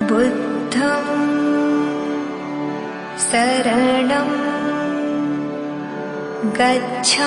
बुद्धं शरणं गच्छामि।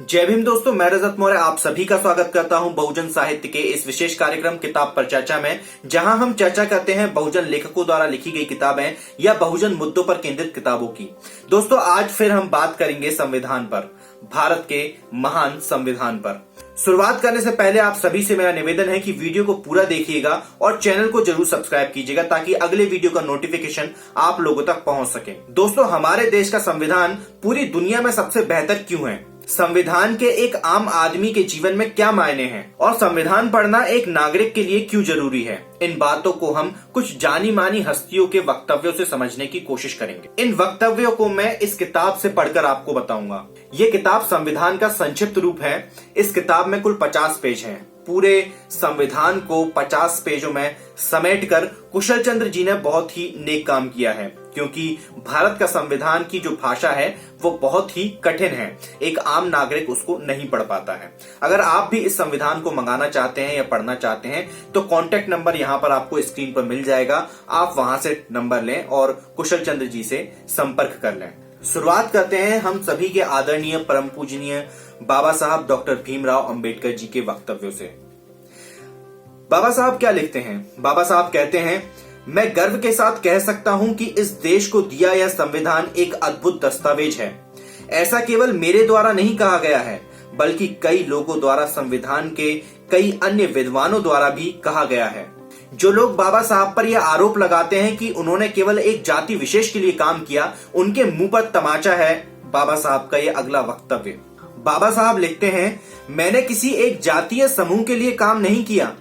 जय भीम दोस्तों, मैं रजत मौर्य आप सभी का स्वागत करता हूं बहुजन साहित्य के इस विशेष कार्यक्रम किताब पर चर्चा में, जहां हम चर्चा करते हैं बहुजन लेखकों द्वारा लिखी गई किताबें या बहुजन मुद्दों पर केंद्रित किताबों की। दोस्तों, आज फिर हम बात करेंगे संविधान पर, भारत के महान संविधान पर। शुरुआत करने से पहले आप सभी से मेरा निवेदन है कि वीडियो को पूरा देखिएगा और चैनल को जरूर सब्सक्राइब कीजिएगा ताकि अगले वीडियो का नोटिफिकेशन आप लोगों तक पहुंच सके। दोस्तों, हमारे देश का संविधान पूरी दुनिया में सबसे बेहतर क्यों है? संविधान के एक आम आदमी के जीवन में क्या मायने हैं और संविधान पढ़ना एक नागरिक के लिए क्यों जरूरी है? इन बातों को हम कुछ जानी मानी हस्तियों के वक्तव्यों से समझने की कोशिश करेंगे। इन वक्तव्यों को मैं इस किताब से पढ़कर आपको बताऊंगा। ये किताब संविधान का संक्षिप्त रूप है। इस किताब में कुल 50 पेज हैं। पूरे संविधान को 50 पेजों में समेटकर कुशल चंद्र जी ने बहुत ही नेक काम किया है, क्योंकि भारत का संविधान की जो भाषा है वो बहुत ही कठिन है। एक आम नागरिक उसको नहीं पढ़ पाता है। अगर आप भी इस संविधान को मंगाना चाहते हैं या पढ़ना चाहते हैं तो कॉन्टेक्ट नंबर यहाँ पर आपको स्क्रीन पर मिल जाएगा। आप वहां से नंबर लें और कुशल चंद्र जी से संपर्क कर लें। शुरुआत करते हैं हम सभी के आदरणीय परम पूजनीय बाबा साहब डॉक्टर भीमराव अंबेडकर जी के वक्तव्यों से। बाबा साहब क्या लिखते हैं? बाबा साहब कहते हैं, मैं गर्व के साथ कह सकता हूं कि इस देश को दिया यह संविधान एक अद्भुत दस्तावेज है। ऐसा केवल मेरे द्वारा नहीं कहा गया है, बल्कि कई लोगों द्वारा, संविधान के कई अन्य विद्वानों द्वारा भी कहा गया है। जो लोग बाबा साहब पर यह आरोप लगाते हैं कि उन्होंने केवल एक जाति विशेष के लिए काम किया, उनके मुंह पर तमाचा है बाबा साहब का यह अगला वक्तव्य। बाबा साहब लिखते हैं, मैंने किसी एक जातीय समूह के लिए काम नहीं किया।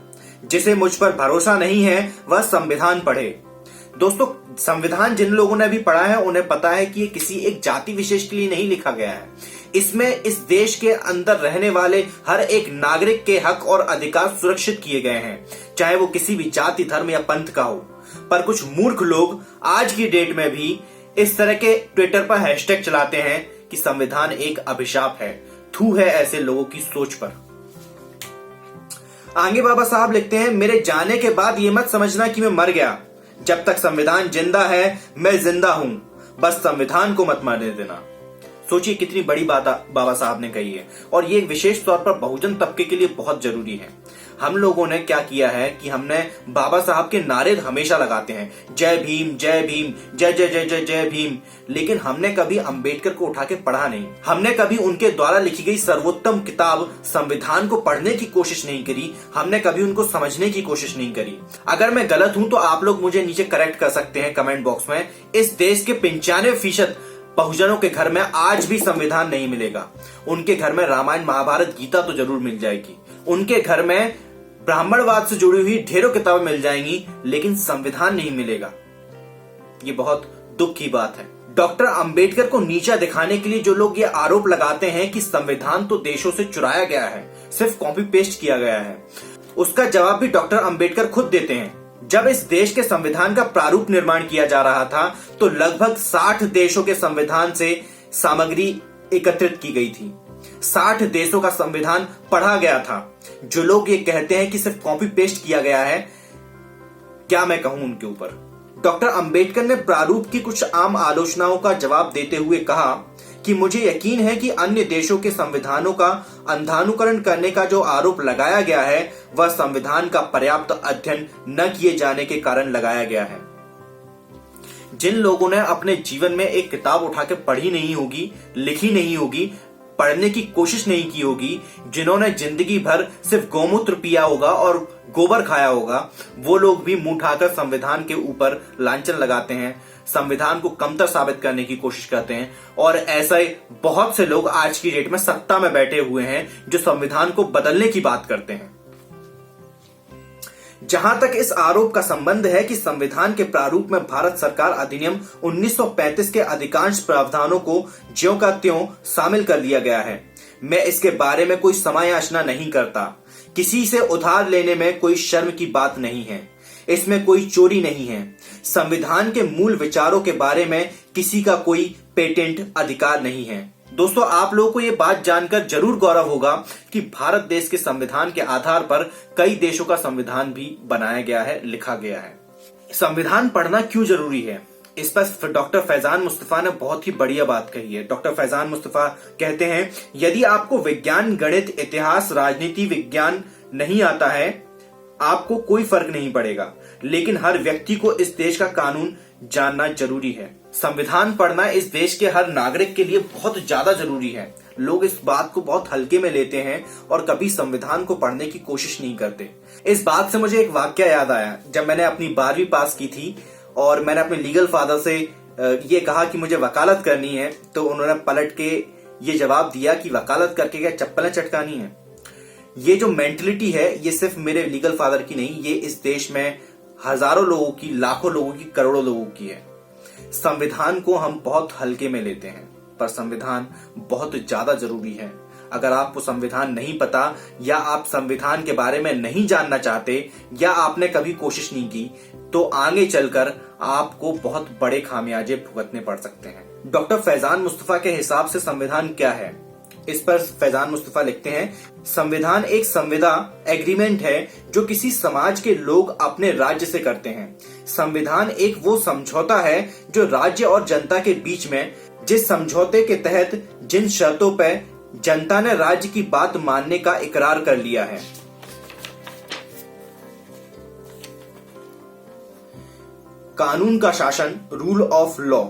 जिसे मुझ पर भरोसा नहीं है वह संविधान पढ़े। दोस्तों, संविधान जिन लोगों ने भी पढ़ा है उन्हें पता है कि ये किसी एक जाति विशेष के लिए नहीं लिखा गया है। इसमें इस देश के अंदर रहने वाले हर एक नागरिक के हक और अधिकार सुरक्षित किए गए हैं, चाहे वो किसी भी जाति, धर्म या पंथ का हो। पर कुछ मूर्ख लोग आज की डेट में भी इस तरह के ट्विटर पर हैशटैग चलाते हैं कि संविधान एक अभिशाप है। थू है ऐसे लोगों की सोच पर। आगे बाबा साहब लिखते हैं, मेरे जाने के बाद ये मत समझना कि मैं मर गया। जब तक संविधान जिंदा है मैं जिंदा हूं, बस संविधान को मत मारने देना। सोचिए कितनी बड़ी बात बाबा साहब ने कही है, और ये विशेष तौर पर बहुजन तबके के लिए बहुत जरूरी है। हम लोगों ने क्या किया है कि हमने बाबा साहब के नारे हमेशा लगाते हैं, जय भीम, जय भीम, जय जय जय जय जय भीम, लेकिन हमने कभी अंबेडकर को उठा के पढ़ा नहीं। हमने कभी उनके द्वारा लिखी गई सर्वोत्तम किताब संविधान को पढ़ने की कोशिश नहीं करी। हमने कभी उनको समझने की कोशिश नहीं करी। अगर मैं गलत हूं तो आप लोग मुझे नीचे करेक्ट कर सकते हैं कमेंट बॉक्स में। इस देश के 95% बहुजनों के घर में आज भी संविधान नहीं मिलेगा। उनके घर में रामायण, महाभारत, गीता तो जरूर मिल जाएगी। उनके घर में ब्राह्मणवाद से जुड़ी हुई ढेरों किताबें मिल जाएंगी, लेकिन संविधान नहीं मिलेगा। ये बहुत दुख की बात है। डॉक्टर अंबेडकर को नीचा दिखाने के लिए जो लोग ये आरोप लगाते हैं कि संविधान तो देशों से चुराया गया है, सिर्फ कॉपी पेस्ट किया गया है, उसका जवाब भी डॉक्टर अंबेडकर खुद देते हैं। जब इस देश के संविधान का प्रारूप निर्माण किया जा रहा था तो लगभग 60 देशों के संविधान से सामग्री एकत्रित की गई थी। 60 देशों का संविधान पढ़ा गया था। जो लोग ये कहते हैं कि सिर्फ कॉपी पेस्ट किया गया है, क्या मैं कहूं उनके ऊपर। डॉक्टर अंबेडकर ने प्रारूप की कुछ आम आलोचनाओं का जवाब देते हुए कहा कि मुझे यकीन है कि अन्य देशों के संविधानों का अंधानुकरण करने का जो आरोप लगाया गया है वह संविधान का पर्याप्त अध्ययन न किए जाने के कारण लगाया गया है। जिन लोगों ने अपने जीवन में एक किताब उठा के पढ़ी नहीं होगी, लिखी नहीं होगी, पढ़ने की कोशिश नहीं की होगी, जिन्होंने जिंदगी भर सिर्फ गौमूत्र पिया होगा और गोबर खाया होगा, वो लोग भी मुंह उठाकर संविधान के ऊपर लांछन लगाते हैं, संविधान को कमतर साबित करने की कोशिश करते हैं। और ऐसे बहुत से लोग आज की डेट में सत्ता में बैठे हुए हैं जो संविधान को बदलने की बात करते हैं। जहां तक इस आरोप का संबंध है कि संविधान के प्रारूप में भारत सरकार अधिनियम 1935 के अधिकांश प्रावधानों को ज्यों का त्यों शामिल कर लिया गया है, मैं इसके बारे में कोई समायाचना नहीं करता। किसी से उधार लेने में कोई शर्म की बात नहीं है, इसमें कोई चोरी नहीं है। संविधान के मूल विचारों के बारे में किसी का कोई पेटेंट अधिकार नहीं है। दोस्तों, आप लोगों को ये बात जानकर जरूर गौरव होगा कि भारत देश के संविधान के आधार पर कई देशों का संविधान भी बनाया गया है, लिखा गया है। संविधान पढ़ना क्यों जरूरी है, इस पर डॉक्टर फैजान मुस्तफा ने बहुत ही बढ़िया बात कही है। डॉक्टर फैजान मुस्तफा कहते हैं, यदि आपको विज्ञान, गणित, इतिहास, राजनीति विज्ञान नहीं आता है, आपको कोई फर्क नहीं पड़ेगा, लेकिन हर व्यक्ति को इस देश का कानून जानना जरूरी है। संविधान पढ़ना इस देश के हर नागरिक के लिए बहुत ज्यादा जरूरी है। लोग इस बात को बहुत हल्के में लेते हैं और कभी संविधान को पढ़ने की कोशिश नहीं करते। इस बात से मुझे एक वाक्य याद आया। जब मैंने अपनी 12वीं पास की थी और मैंने अपने लीगल फादर से ये कहा कि मुझे वकालत करनी है, तो उन्होंने पलट के ये जवाब दिया कि वकालत करके क्या चप्पलें चटकानी है। ये जो मेंटलिटी है, ये सिर्फ मेरे लीगल फादर की नहीं, ये इस देश में हजारों लोगों की, लाखों लोगों की, करोड़ों लोगों की है। संविधान को हम बहुत हल्के में लेते हैं, पर संविधान बहुत ज्यादा जरूरी है। अगर आपको संविधान नहीं पता, या आप संविधान के बारे में नहीं जानना चाहते, या आपने कभी कोशिश नहीं की, तो आगे चलकर आपको बहुत बड़े खामियाजे भुगतने पड़ सकते हैं। डॉक्टर फैजान मुस्तफा के हिसाब से संविधान क्या है, इस पर फैजान मुस्तफा लिखते हैं, संविधान एक संविदा एग्रीमेंट है जो किसी समाज के लोग अपने राज्य से करते हैं। संविधान एक वो समझौता है जो राज्य और जनता के बीच में, जिस समझौते के तहत जिन शर्तों पर जनता ने राज्य की बात मानने का इकरार कर लिया है। कानून का शासन, रूल ऑफ लॉ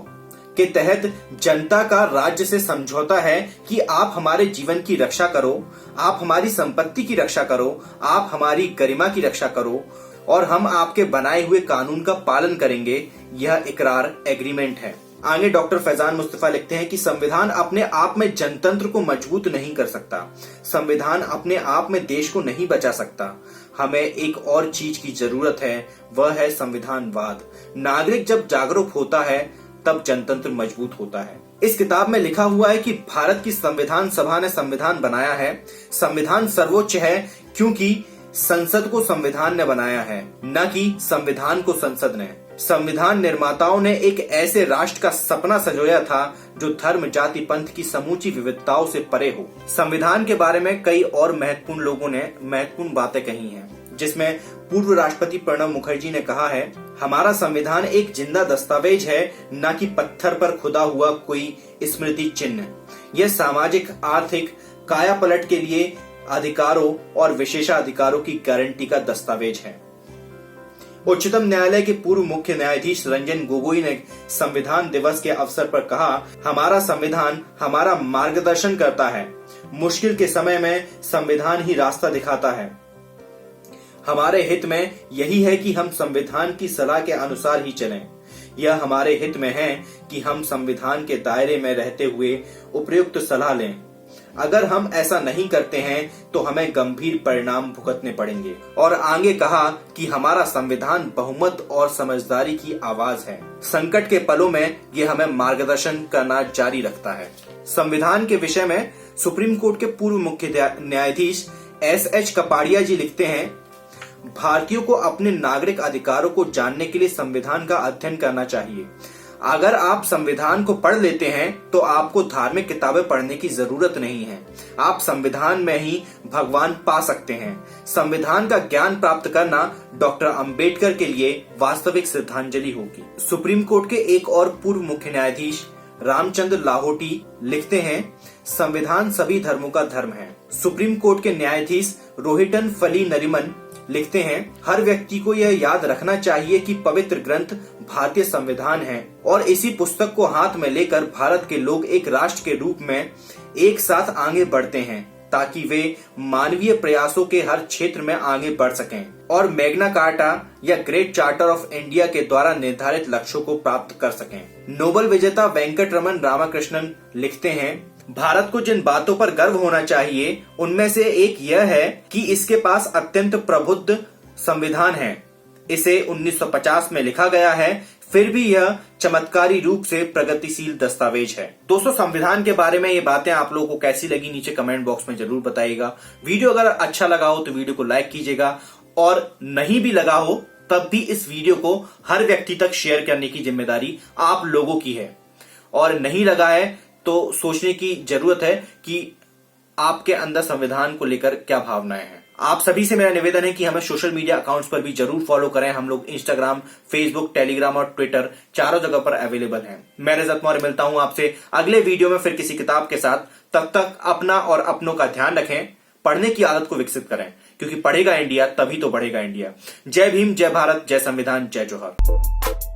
के तहत जनता का राज्य से समझौता है कि आप हमारे जीवन की रक्षा करो, आप हमारी संपत्ति की रक्षा करो, आप हमारी गरिमा की रक्षा करो, और हम आपके बनाए हुए कानून का पालन करेंगे। यह इकरार, एग्रीमेंट है। आगे डॉक्टर फैजान मुस्तफा लिखते हैं कि संविधान अपने आप में जनतंत्र को मजबूत नहीं कर सकता, संविधान अपने आप में देश को नहीं बचा सकता। हमें एक और चीज की जरूरत है, वह है संविधानवाद। नागरिक जब जागरूक होता है तब जनतंत्र मजबूत होता है। इस किताब में लिखा हुआ है कि भारत की संविधान सभा ने संविधान बनाया है। संविधान सर्वोच्च है क्योंकि संसद को संविधान ने बनाया है, न कि संविधान को संसद ने। संविधान निर्माताओं ने एक ऐसे राष्ट्र का सपना संजोया था जो धर्म, जाति, पंथ की समूची विविधताओं से परे हो। संविधान के बारे में कई और महत्वपूर्ण लोगों ने महत्वपूर्ण बातें कही हैं, जिसमें पूर्व राष्ट्रपति प्रणब मुखर्जी ने कहा है, हमारा संविधान एक जिंदा दस्तावेज है, न कि पत्थर पर खुदा हुआ कोई स्मृति चिन्ह। यह सामाजिक, आर्थिक कायापलट के लिए अधिकारों और विशेषाधिकारों की गारंटी का दस्तावेज है। उच्चतम न्यायालय के पूर्व मुख्य न्यायाधीश रंजन गोगोई ने संविधान दिवस के अवसर पर कहा, हमारा संविधान हमारा मार्गदर्शन करता है। मुश्किल के समय में संविधान ही रास्ता दिखाता है। हमारे हित में यही है कि हम संविधान की सलाह के अनुसार ही चलें। यह हमारे हित में है कि हम संविधान के दायरे में रहते हुए उपयुक्त सलाह लें। अगर हम ऐसा नहीं करते हैं तो हमें गंभीर परिणाम भुगतने पड़ेंगे। और आगे कहा कि हमारा संविधान बहुमत और समझदारी की आवाज है। संकट के पलों में यह हमें मार्गदर्शन करना जारी रखता है। संविधान के विषय में सुप्रीम कोर्ट के पूर्व मुख्य न्यायाधीश S.H. कपाड़िया जी लिखते हैं, भारतीयों को अपने नागरिक अधिकारों को जानने के लिए संविधान का अध्ययन करना चाहिए। अगर आप संविधान को पढ़ लेते हैं तो आपको धार्मिक किताबें पढ़ने की जरूरत नहीं है। आप संविधान में ही भगवान पा सकते हैं। संविधान का ज्ञान प्राप्त करना डॉक्टर अंबेडकर के लिए वास्तविक श्रद्धांजलि होगी। सुप्रीम कोर्ट के एक और पूर्व मुख्य न्यायाधीश रामचंद्र लाहोटी लिखते हैं, संविधान सभी धर्मों का धर्म है। सुप्रीम कोर्ट के न्यायाधीश रोहिटन फली नरिमन लिखते हैं, हर व्यक्ति को यह याद रखना चाहिए कि पवित्र ग्रंथ भारतीय संविधान है और इसी पुस्तक को हाथ में लेकर भारत के लोग एक राष्ट्र के रूप में एक साथ आगे बढ़ते हैं, ताकि वे मानवीय प्रयासों के हर क्षेत्र में आगे बढ़ सकें और मैग्ना कार्टा या ग्रेट चार्टर ऑफ इंडिया के द्वारा निर्धारित लक्ष्यों को प्राप्त कर सकें। नोबेल विजेता वेंकटरमन रामकृष्णन लिखते हैं, भारत को जिन बातों पर गर्व होना चाहिए उनमें से एक यह है कि इसके पास अत्यंत प्रबुद्ध संविधान है। इसे 1950 में लिखा गया है, फिर भी यह चमत्कारी रूप से प्रगतिशील दस्तावेज है। दोस्तों, संविधान के बारे में ये बातें आप लोगों को कैसी लगी नीचे कमेंट बॉक्स में जरूर बताइएगा। वीडियो अगर अच्छा लगा हो तो वीडियो को लाइक कीजिएगा, और नहीं भी लगा हो तब भी इस वीडियो को हर व्यक्ति तक शेयर करने की जिम्मेदारी आप लोगों की है। और नहीं लगा है तो सोचने की जरूरत है कि आपके अंदर संविधान को लेकर क्या भावनाएं हैं। आप सभी से मेरा निवेदन है कि हमें सोशल मीडिया अकाउंट्स पर भी जरूर फॉलो करें। हम लोग इंस्टाग्राम, फेसबुक, टेलीग्राम और ट्विटर चारों जगह पर अवेलेबल हैं। मैं रजत मौर्य मिलता हूं आपसे अगले वीडियो में फिर किसी किताब के साथ। तब तक अपना और अपनों का ध्यान रखें, पढ़ने की आदत को विकसित करें, क्योंकि पढ़ेगा इंडिया तभी तो बढ़ेगा इंडिया। जय भीम, जय भारत, जय संविधान, जय जोहर।